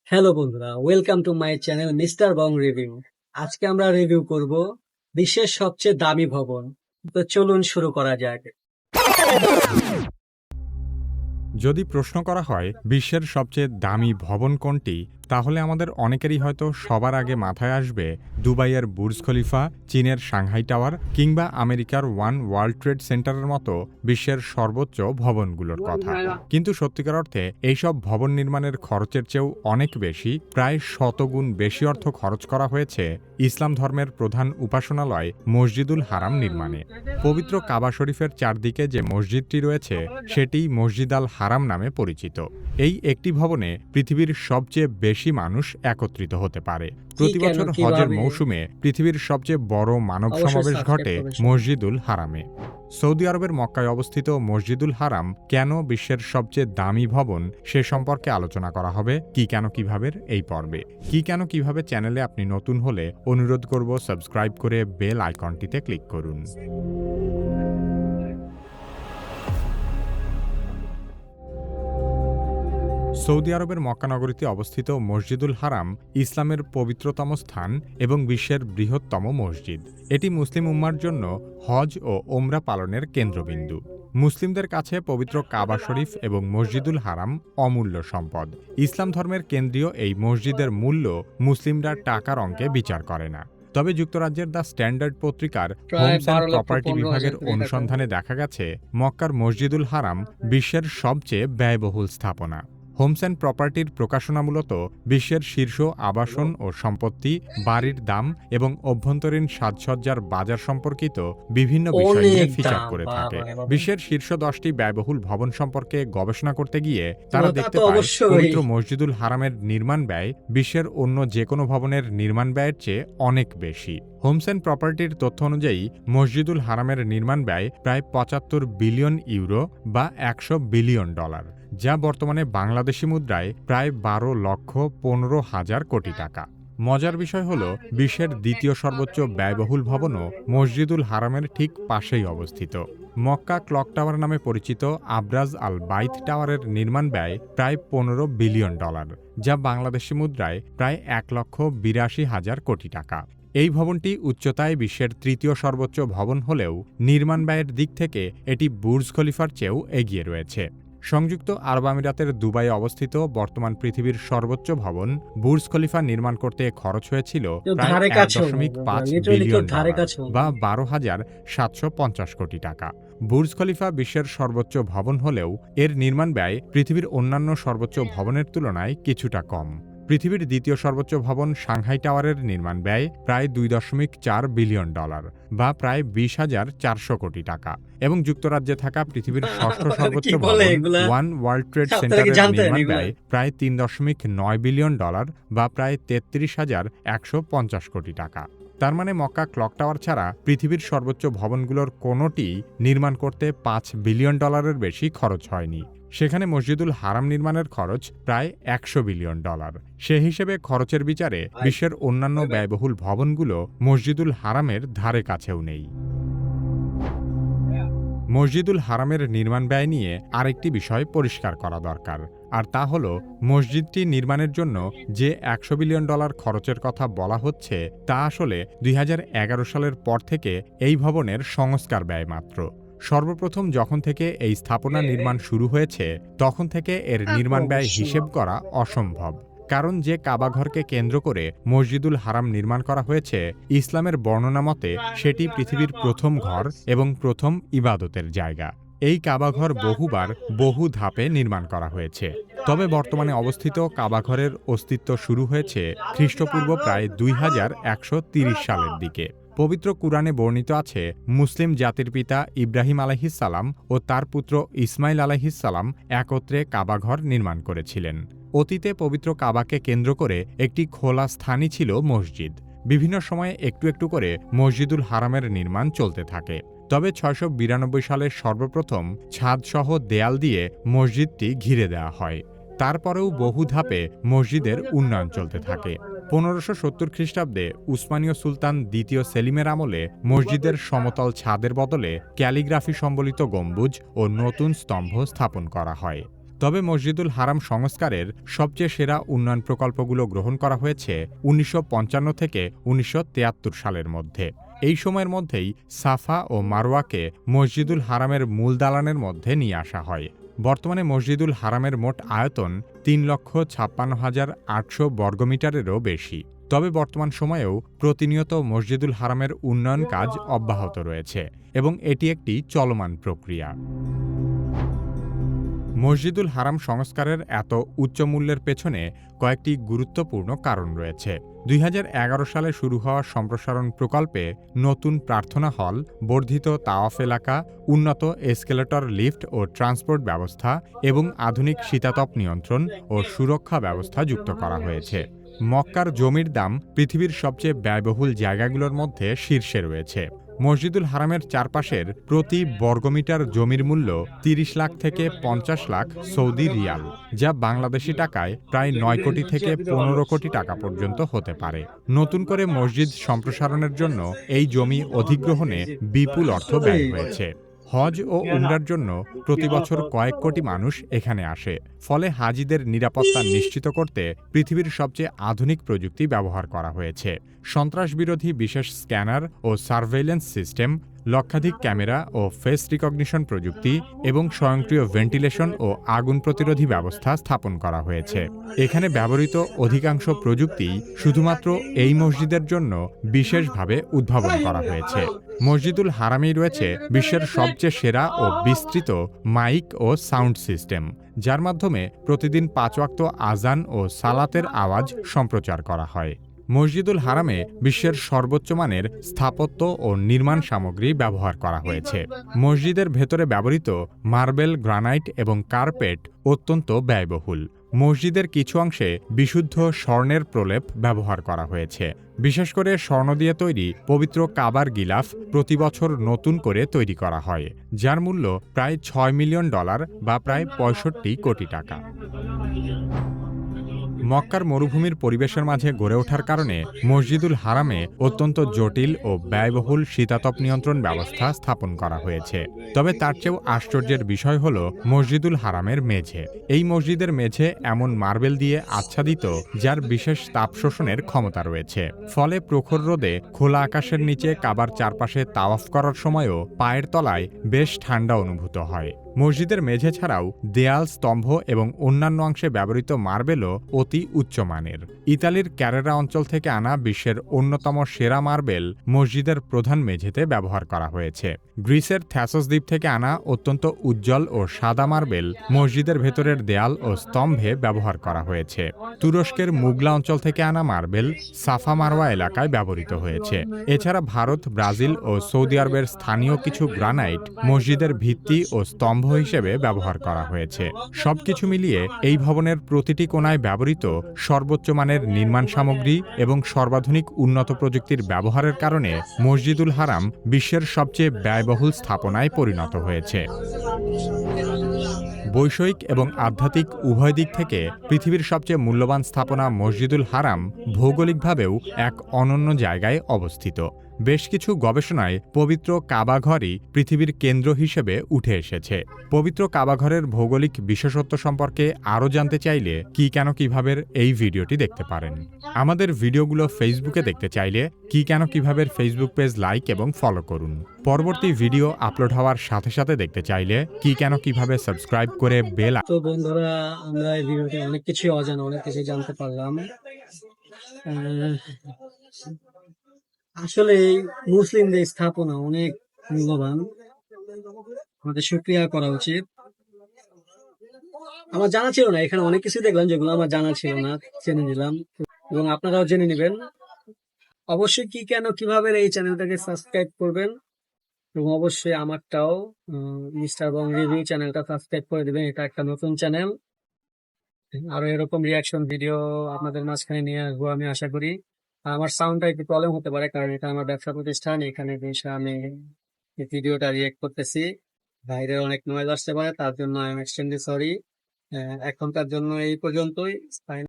Hello বন্ধুরা, welcome to my channel mister Bong review. আজকে আমরা রিভিউ করব বিশ্বের সবচেয়ে দামি ভবন। তো চলুন শুরু করা যাক। যদি প্রশ্ন করা হয় বিশ্বের সবচেয়ে দামি ভবন কোনটি, তাহলে আমাদের অনেকেরই হয়তো সবার আগে মাথায় আসবে দুবাইয়ের বুর্জ খলিফা, চীনের সাংহাই টাওয়ার কিংবা আমেরিকার ওয়ান ওয়ার্ল্ড ট্রেড সেন্টারের মতো বিশ্বের সর্বোচ্চ ভবনগুলোর কথা। কিন্তু সত্যিকার অর্থে এইসব ভবন নির্মাণের খরচের চেয়েও অনেক বেশি, প্রায় শতগুণ বেশি অর্থ খরচ করা হয়েছে ইসলাম ধর্মের প্রধান উপাসনালয় মসজিদুল হারাম নির্মাণে। পবিত্র কাবা শরীফের চারদিকে যে মসজিদটি রয়েছে সেটি মসজিদ আল হারাম নামে পরিচিত। এই একটি ভবনে পৃথিবীর সবচেয়ে বেশি মানুষ একত্রিত হতে পারে। প্রতি বছর হজের মৌসুমে পৃথিবীর সবচেয়ে বড় মানব সমাবেশ ঘটে মসজিদুল হারামে। সৌদি আরবের মক্কায় অবস্থিত মসজিদুল হারাম কেন বিশ্বের সবচেয়ে দামি ভবন সে সম্পর্কে আলোচনা করা হবে কি কেন কিভাবে এই পর্বে। কি কেন কিভাবে চ্যানেলে আপনি নতুন হলে অনুরোধ করব সাবস্ক্রাইব করে বেল আইকনটিতে ক্লিক করুন। সৌদি আরবের মক্কা নগরীতে অবস্থিত মসজিদুল হারাম ইসলামের পবিত্রতম স্থান এবং বিশ্বের বৃহত্তম মসজিদ। এটি মুসলিম উম্মার জন্য হজ ও ওমরা পালনের কেন্দ্রবিন্দু। মুসলিমদের কাছে পবিত্র কাবা শরীফ এবং মসজিদুল হারাম অমূল্য সম্পদ। ইসলাম ধর্মের কেন্দ্রীয় এই মসজিদের মূল্য মুসলিমরা টাকার অঙ্কে বিচার করে না। তবে যুক্তরাজ্যের দ্য স্ট্যান্ডার্ড পত্রিকার হোমস অ্যান্ড প্রপার্টি বিভাগের অনুসন্ধানে দেখা গেছে মক্কার মসজিদুল হারাম বিশ্বের সবচেয়ে ব্যয়বহুল স্থাপনা। হোমস অ্যান্ড প্রপার্টির প্রকাশনা মূলত বিশ্বের শীর্ষ আবাসন ও সম্পত্তি, বাড়ির দাম এবং অভ্যন্তরীণ সাজসজ্জার বাজার সম্পর্কিত বিভিন্ন বিষয় নিয়ে ফিচার করে থাকে। বিশ্বের শীর্ষ 10টি ব্যয়বহুল ভবন সম্পর্কে গবেষণা করতে গিয়ে তারা দেখতে পায় পবিত্র মসজিদুল হারামের নির্মাণ ব্যয় বিশ্বের অন্য যে কোনো ভবনের নির্মাণ ব্যয়ের চেয়ে অনেক বেশি। হোমস অ্যান্ড প্রপার্টির তথ্য অনুযায়ী মসজিদুল হারামের নির্মাণ ব্যয় প্রায় ৭৫ বিলিয়ন ইউরো বা $100 বিলিয়ন, যা বর্তমানে বাংলাদেশি মুদ্রায় প্রায় ১২,১৫,০০০ কোটি টাকা। মজার বিষয় হল বিশ্বের দ্বিতীয় সর্বোচ্চ ব্যয়বহুল ভবনও মসজিদুল হারামের ঠিক পাশেই অবস্থিত। মক্কা ক্লক টাওয়ার নামে পরিচিত আবরাজ আল বাইত টাওয়ারের নির্মাণ ব্যয় প্রায় $15 বিলিয়ন, যা বাংলাদেশি মুদ্রায় প্রায় ১,৮২,০০০ কোটি টাকা। এই ভবনটি উচ্চতায় বিশ্বের তৃতীয় সর্বোচ্চ ভবন হলেও নির্মাণ ব্যয়ের দিক থেকে এটি বুর্জ খলিফার চেয়েও এগিয়ে রয়েছে। সংযুক্ত আরব আমিরাতের দুবাইয়ে অবস্থিত বর্তমান পৃথিবীর সর্বোচ্চ ভবন বুর্জ খলিফা নির্মাণ করতে খরচ হয়েছিল প্রায় $১.৫ বিলিয়ন বা ১২,৭৫০ কোটি টাকা। বুর্জ খলিফা বিশ্বের সর্বোচ্চ ভবন হলেও এর নির্মাণ ব্যয় পৃথিবীর অন্যান্য সর্বোচ্চ ভবনের তুলনায় কিছুটা কম। পৃথিবীর দ্বিতীয় সর্বোচ্চ ভবন সাংহাই টাওয়ারের নির্মাণ ব্যয় প্রায় $2.৪ বিলিয়ন বা প্রায় ২০,৪০০ কোটি টাকা এবং যুক্তরাজ্যে থাকা পৃথিবীর ষষ্ঠ সর্বোচ্চ ভবন ওয়ান ওয়ার্ল্ড ট্রেড সেন্টারের নির্মাণ ব্যয় প্রায় $৩.৯ বিলিয়ন বা প্রায় ৩৩,১৫০ কোটি টাকা। তার মানে মক্কা ক্লক টাওয়ার ছাড়া পৃথিবীর সর্বোচ্চ ভবনগুলোর কোনোটি নির্মাণ করতে $৫ বিলিয়ন বেশি খরচ হয়নি। সেখানে মসজিদুল হারাম নির্মাণের খরচ প্রায় $১০০ বিলিয়ন। সে হিসেবে খরচের বিচারে বিশ্বের অন্যান্য ব্যয়বহুল ভবনগুলো মসজিদুল হারামের ধারে কাছেও নেই। মসজিদুল হারামের নির্মাণ ব্যয় নিয়ে আরেকটি বিষয় পরিষ্কার করা দরকার, আর তা হল মসজিদটি নির্মাণের জন্য যে $১০০ বিলিয়ন খরচের কথা বলা হচ্ছে তা আসলে ২০১১ সালের পর থেকে এই ভবনের সংস্কার ব্যয় মাত্র। সর্বপ্রথম যখন থেকে এই স্থাপনা নির্মাণ শুরু হয়েছে তখন থেকে এর নির্মাণ ব্যয় হিসেব করা অসম্ভব। কারণ যে কাবাঘরকে কেন্দ্র করে মসজিদুল হারাম নির্মাণ করা হয়েছে, ইসলামের বর্ণনা মতে সেটি পৃথিবীর প্রথম ঘর এবং প্রথম ইবাদতের জায়গা। এই কাবাঘর বহুবার বহু ধাপে নির্মাণ করা হয়েছে। তবে বর্তমানে অবস্থিত কাবাঘরের অস্তিত্ব শুরু হয়েছে খ্রিস্টপূর্ব প্রায় ২১৩০ সালের দিকে। পবিত্র কুরআনে বর্ণিত আছে মুসলিম জাতির পিতা ইব্রাহিম আলাইহিসসালাম ও তার পুত্র ইসমাইল আলাইহিসসালাম একত্রে কাবাঘর নির্মাণ করেছিলেন। অতীতে পবিত্র কাবাকে কেন্দ্র করে একটি খোলা স্থানই ছিল মসজিদ। বিভিন্ন সময়ে একটু একটু করে মসজিদুল হারামের নির্মাণ চলতে থাকে। তবে ৬৯২ সালে সর্বপ্রথম ছাদসহ দেয়াল দিয়ে মসজিদটি ঘিরে দেওয়া হয়। তারপরেও বহু ধাপে মসজিদের উন্নয়ন চলতে থাকে। ১৫৭০ খ্রিস্টাব্দে উসমানীয় সুলতান দ্বিতীয় সেলিমের আমলে মসজিদের সমতল ছাদের বদলে ক্যালিগ্রাফি সম্বলিত গম্বুজ ও নতুন স্তম্ভ স্থাপন করা হয়। তবে মসজিদুল হারাম সংস্কারের সবচেয়ে সেরা উন্নয়ন প্রকল্পগুলো গ্রহণ করা হয়েছে ১৯৫৫ থেকে ১৯৭৩ সালের মধ্যে। এই সময়ের মধ্যেই সাফা ও মারওয়াকে মসজিদুল হারামের মূল দালানের মধ্যে নিয়ে আসা হয়। বর্তমানে মসজিদুল হারামের মোট আয়তন ৩,৫৬,৮০০ বর্গমিটারেরও বেশি। তবে বর্তমান সময়েও প্রতিনিয়ত মসজিদুল হারামের উন্নয়ন কাজ অব্যাহত রয়েছে এবং এটি একটি চলমান প্রক্রিয়া। মসজিদুল হারাম সংস্কারের এত উচ্চ মূল্যের পেছনে কয়েকটি গুরুত্বপূর্ণ কারণ রয়েছে। ২০১১ সালে শুরু হওয়া সম্প্রসারণ প্রকল্পে নতুন প্রার্থনা হল, বর্ধিত তাওয়াফ এলাকা, উন্নত এসকেলেটর লিফট ও ট্রান্সপোর্ট ব্যবস্থা এবং আধুনিক শীতাতপ নিয়ন্ত্রণ ও সুরক্ষা ব্যবস্থা যুক্ত করা হয়েছে। মক্কার জমির দাম পৃথিবীর সবচেয়ে ব্যয়বহুল জায়গাগুলোর মধ্যে শীর্ষে রয়েছে। মসজিদুল হারামের চারপাশের প্রতি বর্গমিটার জমির মূল্য ৩০ লাখ থেকে ৫০ লাখ সৌদি রিয়াল, যা বাংলাদেশি টাকায় প্রায় ৯ কোটি থেকে ১৫ কোটি টাকা পর্যন্ত হতে পারে। নতুন করে মসজিদ সম্প্রসারণের জন্য এই জমি অধিগ্রহণে বিপুল অর্থ ব্যয় হয়েছে। হজ ও উমরার জন্য প্রতি বছর কয়েক কোটি মানুষ এখানে আসে। ফলে হাজিদের নিরাপত্তা নিশ্চিত করতে পৃথিবীর সবচেয়ে আধুনিক প্রযুক্তি ব্যবহার করা হয়েছে। সন্ত্রাসবিরোধী বিশেষ স্ক্যানার ও সার্ভেইলেন্স সিস্টেম, লক্ষাধিক ক্যামেরা ও ফেস রিকগনিশন প্রযুক্তি এবং স্বয়ংক্রিয় ভেন্টিলেশন ও আগুন প্রতিরোধী ব্যবস্থা স্থাপন করা হয়েছে। এখানে ব্যবহৃত অধিকাংশ প্রযুক্তি শুধুমাত্র এই মসজিদের জন্য বিশেষভাবে উদ্ভাবন করা হয়েছে। মসজিদুল হারামেই রয়েছে বিশ্বের সবচেয়ে সেরা ও বিস্তৃত মাইক ও সাউন্ড সিস্টেম, যার মাধ্যমে প্রতিদিন ৫ ওয়াক্ত আজান ও সালাতের আওয়াজ সম্প্রচার করা হয়। মসজিদুল হারামে বিশ্বের সর্বোচ্চ মানের স্থাপত্য ও নির্মাণ সামগ্রী ব্যবহার করা হয়েছে। মসজিদের ভেতরে ব্যবহৃত মার্বেল, গ্রানাইট এবং কার্পেট অত্যন্ত ব্যয়বহুল। মসজিদের কিছু অংশে বিশুদ্ধ স্বর্ণের প্রলেপ ব্যবহার করা হয়েছে। বিশেষ করে স্বর্ণ দিয়ে তৈরি পবিত্র কাবার গিলাফ প্রতি বছর নতুন করে তৈরি করা হয়, যার মূল্য প্রায় $৬ মিলিয়ন বা প্রায় ৬৫ কোটি টাকা। মক্কার মরুভূমির পরিবেশের মাঝে গড়ে ওঠার কারণে মসজিদুল হারামে অত্যন্ত জটিল ও ব্যয়বহুল শীতাতপ নিয়ন্ত্রণ ব্যবস্থা স্থাপন করা হয়েছে। তবে তার চেয়েও আশ্চর্যের বিষয় হল মসজিদুল হারামের মেঝে। এই মসজিদের মেঝে এমন মার্বেল দিয়ে আচ্ছাদিত যার বিশেষ তাপ শোষণের ক্ষমতা রয়েছে। ফলে প্রখর রোদে খোলা আকাশের নিচে কাবার চারপাশে তাওয়াফ করার সময়ও পায়ের তলায় বেশ ঠান্ডা অনুভূত হয়। মসজিদের মেঝে ছাড়াও দেয়াল, স্তম্ভ এবং অন্যান্য অংশে ব্যবহৃত মার্বেলও অতি উচ্চমানের। ইতালির ক্যারেরা অঞ্চল থেকে আনা বিশ্বের অন্যতম সেরা মার্বেল মসজিদের প্রধান মেঝেতে ব্যবহার করা হয়েছে। গ্রিসের থ্যাসোস দ্বীপ থেকে আনা অত্যন্ত উজ্জ্বল ও সাদা মার্বেল মসজিদের ভেতরের দেয়াল ও স্তম্ভে ব্যবহার করা হয়েছে। তুরস্কের মুগলা অঞ্চল থেকে আনা মার্বেল সাফা মারওয়া এলাকায় ব্যবহৃত হয়েছে। এছাড়া ভারত, ব্রাজিল ও সৌদি আরবের স্থানীয় কিছু গ্রানাইট মসজিদের ভিত্তি ও স্তম্ভ হিসেবে ব্যবহার করা হয়েছে। সবকিছু মিলিয়ে এই ভবনের প্রতিটি কোণায় ব্যবহৃত সর্বোচ্চ মানের নির্মাণ সামগ্রী এবং সর্বাধুনিক উন্নত প্রযুক্তির ব্যবহারের কারণে মসজিদুল হারাম বিশ্বের সবচেয়ে ব্যয়বহুল স্থাপনায় পরিণত হয়েছে। বৈষয়িক এবং আধ্যাত্মিক উভয় দিক থেকে পৃথিবীর সবচেয়ে মূল্যবান স্থাপনা মসজিদুল হারাম ভৌগোলিকভাবেও এক অনন্য জায়গায় অবস্থিত। বেশ কিছু গবেষণায় পবিত্র কাবাঘরই পৃথিবীর কেন্দ্র হিসেবে উঠে এসেছে। পবিত্র কাবাঘরের ভৌগোলিক বিশেষত্ব সম্পর্কে আরও জানতে চাইলে কি কেন কিভাবে এই ভিডিওটি দেখতে পারেন। আমাদের ভিডিওগুলো ফেসবুকে দেখতে চাইলে কি কেন কিভাবে ফেসবুক পেজ লাইক এবং ফলো করুন। পরবর্তী ভিডিও আপলোড হওয়ার সাথে সাথে দেখতে চাইলে কি কেন কিভাবে সাবস্ক্রাইব করে বেল। তো বন্ধুরা, আমরা এই ভিডিওতে অনেক কিছুই অজানা, অনেক কিছু জানতে পারলাম। আসলে মুসলিমদের স্থাপনা অনেক মূল্যবান, আমাদের শুকরিয়া করা উচিত। আমার জানা ছিল না, এখানে অনেক কিছু দেখলাম যেগুলো আমার জানা ছিল না, জেনে নিলাম এবং আপনারাও জেনে নেবেন। অবশ্যই কি কেন কিভাবে এই চ্যানেলটাকে সাবস্ক্রাইব করবেন এবং অবশ্যই আমারটাও মিস্টার বং রিভিউ চ্যানেলটা সাবস্ক্রাইব করে দিবেন। এটা একটা নতুন চ্যানেল, আরো এরকম রিয়াকশন ভিডিও আপনাদের মাঝখানে নিয়ে আসবো আমি আশা করি। আমার সাউন্ডটা একটু প্রবলেম হতে পারে, কারণ এটা আমার ব্যবসা প্রতিষ্ঠান, এখানে বেশ আমি এই ভিডিওটা রিয়েক্ট করতেছি, বাইরের অনেক নয়েজ আসতে পারে, তার জন্য আই এম এক্সট্রিমলি সরি। এখনকার জন্য এই পর্যন্তই।